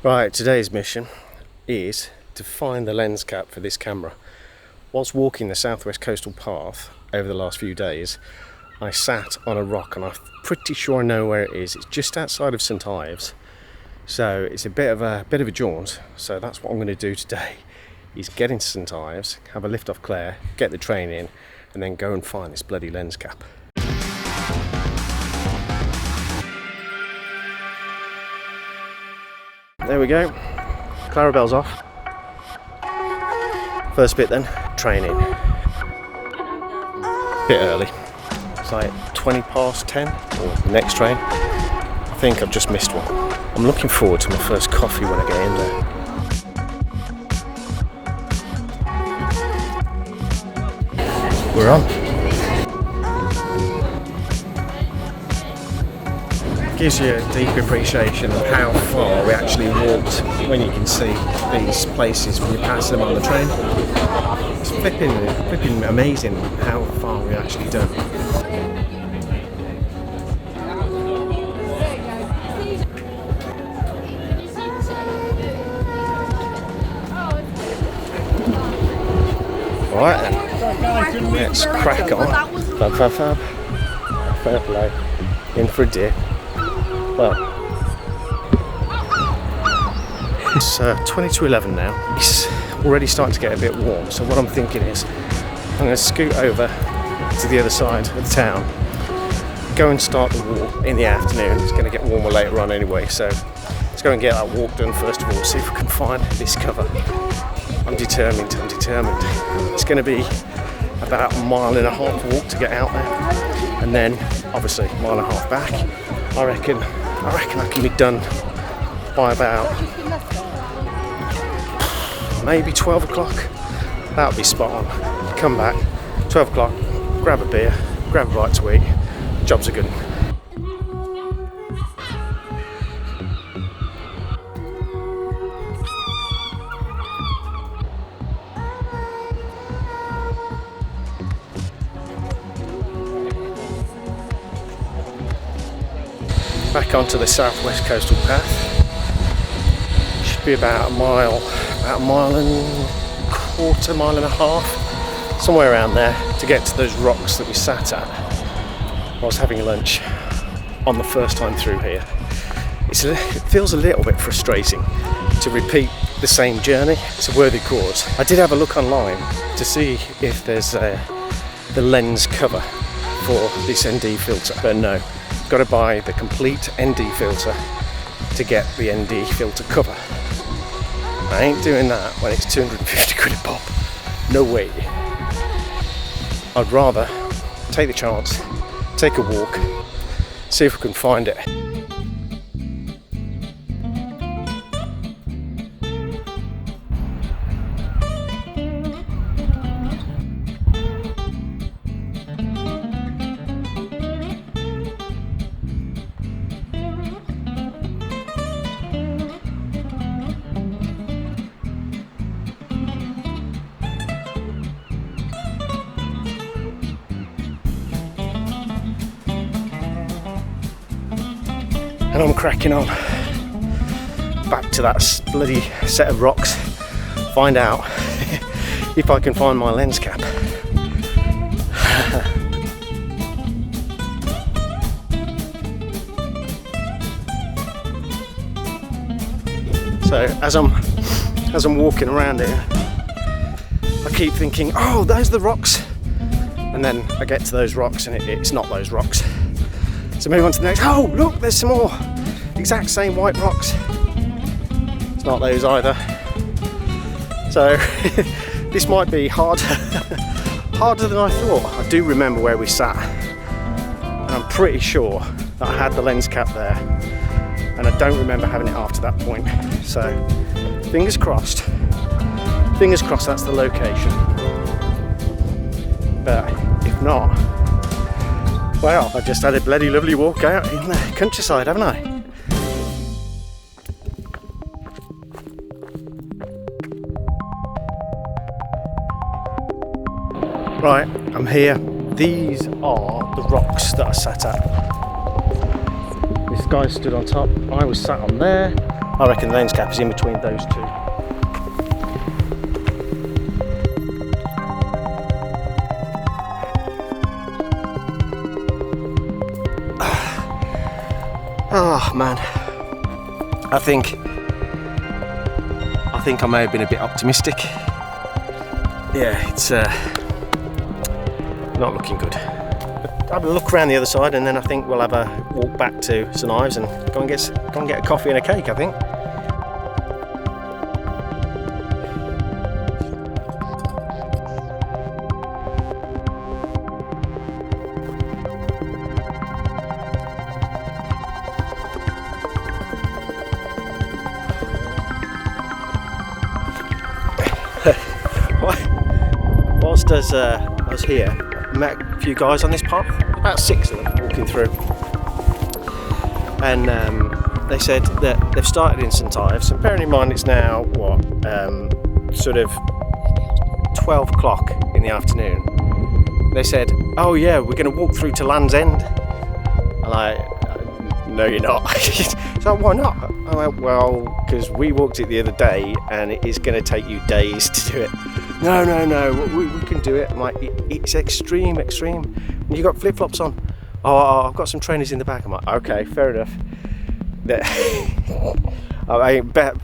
Right, today's mission is to find the lens cap for this camera. Whilst walking the southwest coastal path over the last few days, I sat on a rock and I'm pretty sure I know where it is. It's just outside of St Ives, so it's a bit of a jaunt. So that's what I'm going to do today: is get into St Ives, have a lift off Clare, get the train in, and then go and find this bloody lens cap. There we go. Clarabelle's off. First bit then, training. Bit early. It's like 20 past 10, or the next train. I think I've just missed one. I'm looking forward to my first coffee when I get in there. We're on. Gives you a deep appreciation of how far we actually walked when you can see these places when you pass them on the train. It's flipping amazing how far we actually done. Alright then, let's crack on. Fab. Fair play. In for a dip. Well, it's 20 to 11 now. It's already starting to get a bit warm, so what I'm thinking is I'm going to scoot over to the other side of the town, go and start the walk in the afternoon. It's going to get warmer later on anyway, so let's go and get that walk done first of all, see if we can find this cover. I'm determined. It's going to be about a mile and a half walk to get out there, and then obviously a mile and a half back. I reckon I can be done by about maybe 12 o'clock. That would be spot on. Come back, 12 o'clock, grab a beer, grab a bite to eat. Jobs are good. Back onto the southwest coastal path. Should be about a mile and a quarter, mile and a half, somewhere around there, to get to those rocks that we sat at whilst having lunch on the first time through here. It feels a little bit frustrating to repeat the same journey. It's a worthy cause. I did have a look online to see if there's the lens cover for this ND filter, but no. Got to buy the complete ND filter to get the ND filter cover. I ain't doing that when it's 250 quid a pop. No way. I'd rather take the chance, take a walk, see if we can find it. And I'm cracking on back to that bloody set of rocks, find out if I can find my lens cap. So as I'm walking around here, I keep thinking, oh, those are the rocks, and then I get to those rocks and it's not those rocks. So move on to the next. Oh, look, there's some more exact same white rocks. It's not those either. So this might be harder than I thought. I do remember where we sat, and I'm pretty sure that I had the lens cap there, and I don't remember having it after that point. So fingers crossed that's the location. But if not, well, I've just had a bloody lovely walk out in the countryside, haven't I? Right, I'm here. These are the rocks that I sat at. This guy stood on top, I was sat on there, I reckon the lens cap is in between those two. Oh man, I think I may have been a bit optimistic. Yeah, it's not looking good. But have a look around the other side, and then I think we'll have a walk back to St Ives and go and get a coffee and a cake, I think. Whilst I was here, I met a few guys on this path, about 6 of them walking through, and they said that they've started in St Ives, and bearing in mind it's now sort of 12 o'clock in the afternoon. They said, oh yeah, we're going to walk through to Land's End. I'm like, no you're not. So why not? I went, well, because we walked it the other day and it is going to take you days to do it. No, we can do it. I'm like, it's extreme. You got flip-flops on? Oh, I've got some trainers in the back. I'm like, okay, fair enough.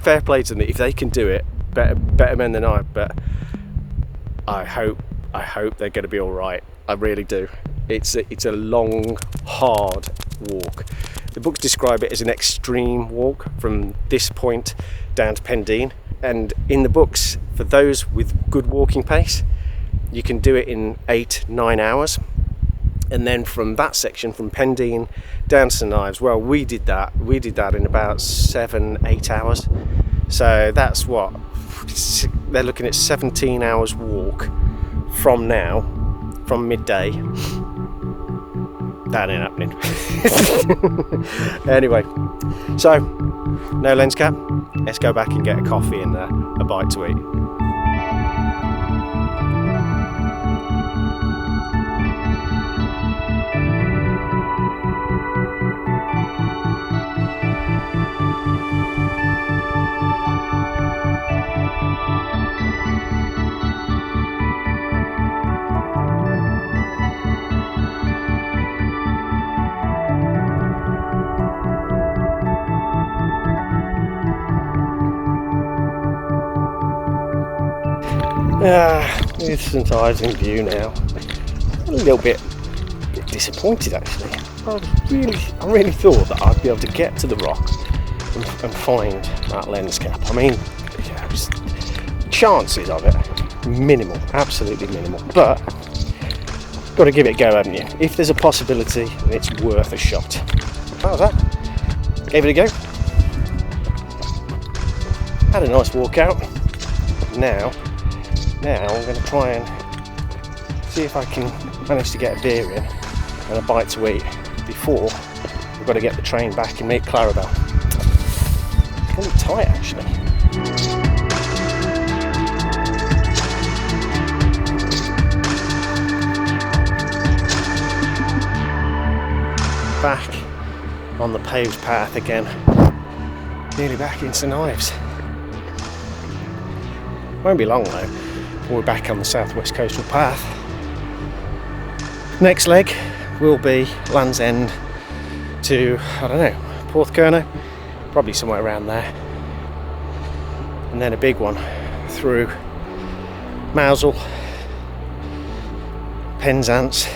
Fair play to them. If they can do it, better men than I. But I hope they're going to be all right. I really do. It's a long, hard walk. The books describe it as an extreme walk from this point down to Pendine. And in the books, for those with good walking pace, you can do it in 8-9 hours. And then from that section, from Pendine down to St Ives, well, we did that in about 7-8 hours. So that's what, they're looking at 17 hours walk from now, from midday. That ain't happening. Anyway, so no lens cap. Let's go back and get a coffee and a bite to eat. With St Ives in view now, a little bit disappointed actually. I really thought that I'd be able to get to the rock and find that lens cap. I mean, chances of it minimal, absolutely minimal. But got to give it a go, haven't you? If there's a possibility, then it's worth a shot. How was that? Gave it a go. Had a nice walk out. Now I'm going to try and see if I can manage to get a beer in and a bite to eat before we've got to get the train back and meet Clarabelle. It's going to be tight actually. Back on the paved path again, nearly back in St Ives. Won't be long though. We're back on the southwest coastal path. Next leg will be Land's End to, I don't know, Porthcurno, probably somewhere around there. And then a big one through Mousehole, Penzance.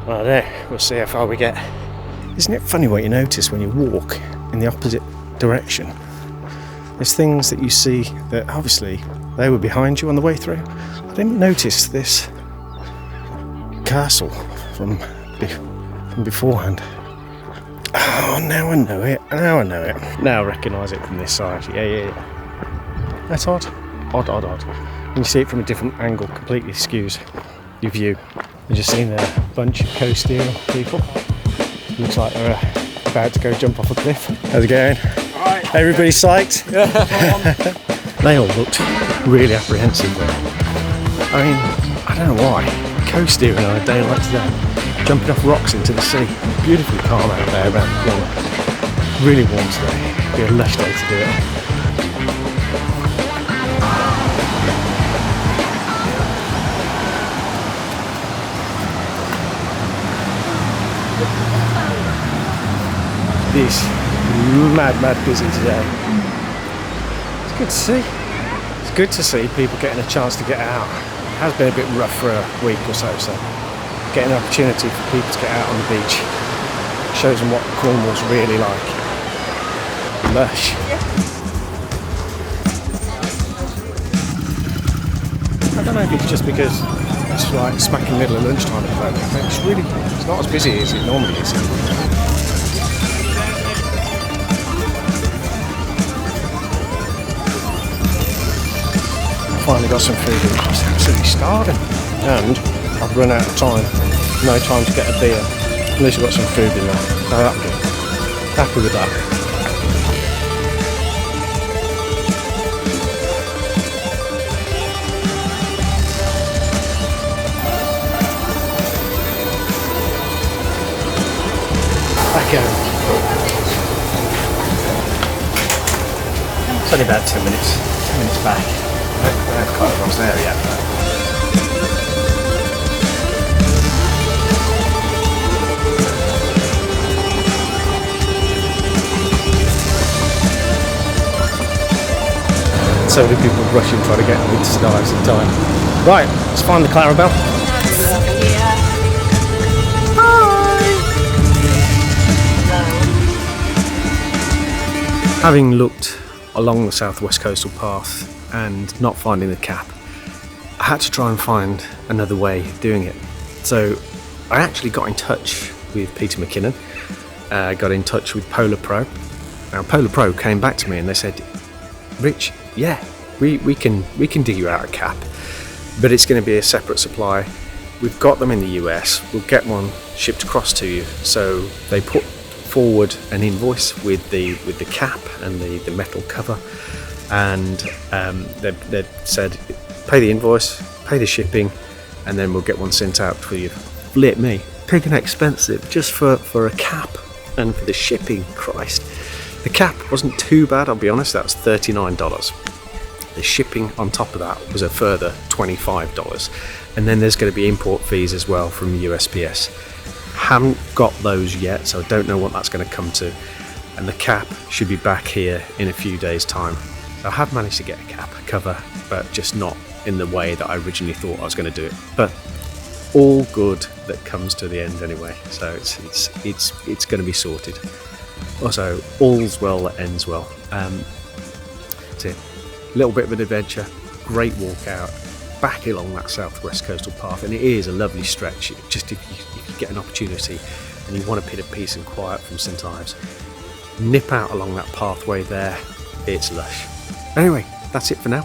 I don't know, we'll see how far we get. Isn't it funny what you notice when you walk in the opposite direction? There's things that you see that obviously they were behind you on the way through. I didn't notice this castle from beforehand. Oh, now I know it. Now I recognise it from this side. Yeah. That's odd. Odd. When you see it from a different angle, completely skews your view. I've just seen a bunch of co-steering people. Looks like they're about to go jump off a cliff. How's it going? Right. Everybody psyched? They all looked really apprehensive there. I mean, I don't know why. Co-steering on a day like today, jumping off rocks into the sea. Beautifully calm out there around the corner. really warm today. It'll be a lush day to do it on. It is mad busy today. It's good to see. It's good to see people getting a chance to get out. It has been a bit rough for a week or so, so getting an opportunity for people to get out on the beach shows them what Cornwall's really like. Lush. I don't know if it's just because it's like smack in the middle of lunchtime at the moment, but it's not as busy as it normally is. Finally got some food and I'm just absolutely starving, and I've run out of time. No time to get a beer. At least I've got some food in there, so that's good. Happy with that. Back out. It's only about 10 minutes back. They're quite across there yet. So many people rushing trying to get into dives in time. Right, let's find the Clarabelle. Hi! Having looked along the southwest coastal path and not finding the cap, I had to try and find another way of doing it. So I actually got in touch with Peter McKinnon, got in touch with Polar Pro. Now Polar Pro came back to me and they said, Rich, yeah, we can dig you out a cap, but it's going to be a separate supply. We've got them in the US, we'll get one shipped across to you. So they put forward an invoice with the cap and the metal cover, and they said pay the invoice, pay the shipping, and then we'll get one sent out for you. Let me picking expensive just for a cap and for the shipping. Christ, the cap wasn't too bad, I'll be honest. That was $39. The shipping on top of that was a further $25, and then there's going to be import fees as well from USPS. Haven't got those yet, so I don't know what that's going to come to, and the cap should be back here in a few days time. So I have managed to get a cap cover, but just not in the way that I originally thought I was going to do it. But all good that comes to the end anyway, so it's going to be sorted. Also, all's well that ends well. That's it. A little bit of an adventure, great walk out back along that southwest coastal path, and it is a lovely stretch. Just if you get an opportunity and you want a bit of peace and quiet from St Ives, nip out along that pathway there. It's lush. Anyway, that's it for now.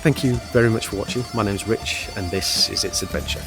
Thank you very much for watching. My name's Rich and this is It's Adventure.